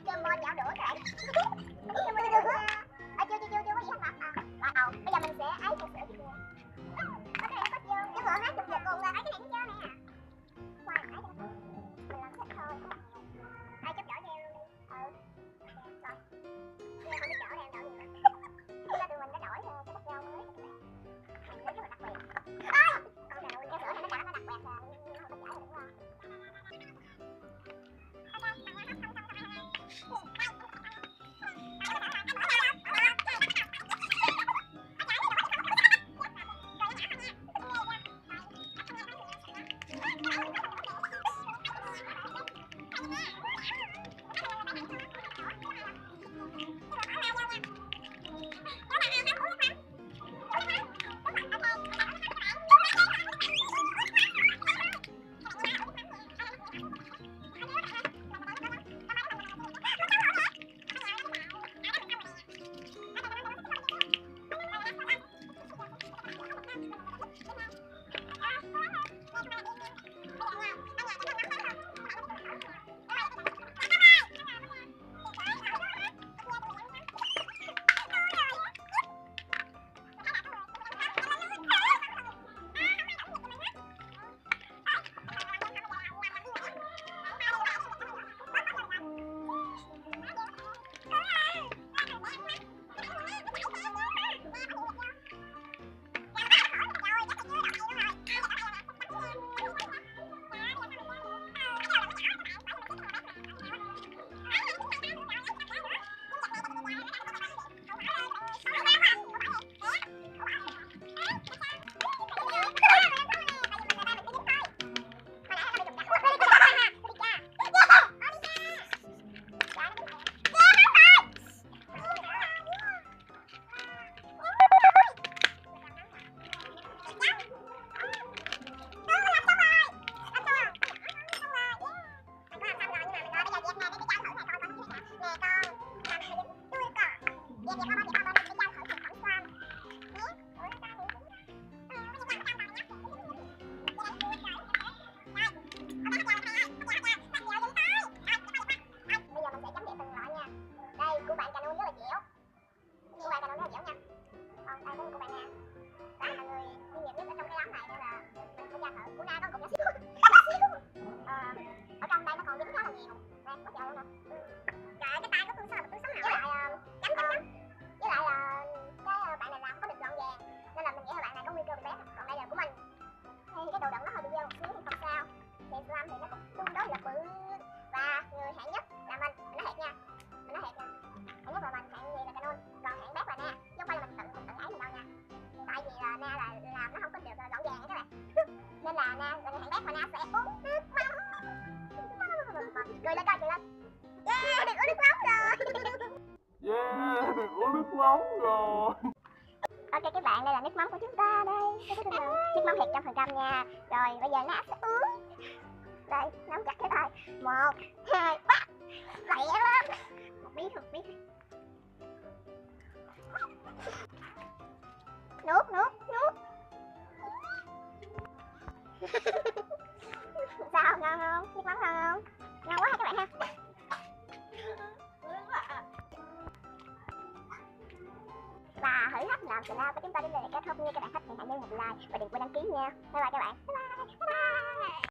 Cơm bon chảo đũa các bạn. Cơm bon chảo đũa. Chưa có gì hết hả? Bây giờ mình sẽ ấy sữa chị kìa. Có cái này nó có vô. Cái ngựa hát chụp giật cùng là ấy cái này cũng vô nè. Khoan ấy cho nó. Mình làm thích thôi. Ai chấp đỡ cho em luôn đi. Rồi. Chưa không biết đỡ em đỡ gì nữa. Chúng ta tụi mình đã đổi cái bát rau mới cho các bạn. Mình rất là đặc biệt. Con nào cái sữa nó đặc biệt là không có chảy được đúng không? Cười lên coi, cười lên. Yeah, được uống nước nóng rồi. Yeah, được uống nước nóng rồi. Ok các bạn, đây là nước mắm của chúng ta đây. Nước mắm thiệt 100% nha. Rồi bây giờ Na sẽ uống. Đây, nắm chặt cái tay. 1, 2, 3. Lẹ lên. Một miếng. Nuốt. Sao, ngon không? Nước mắm ngon không? Ngon quá ha các bạn ha. Và thử thách làm tụi nào của chúng ta đến đây là kết thúc nha các bạn. Thích thì hãy nhấn một like và đừng quên đăng ký nha. Bye bye các bạn. Bye bye.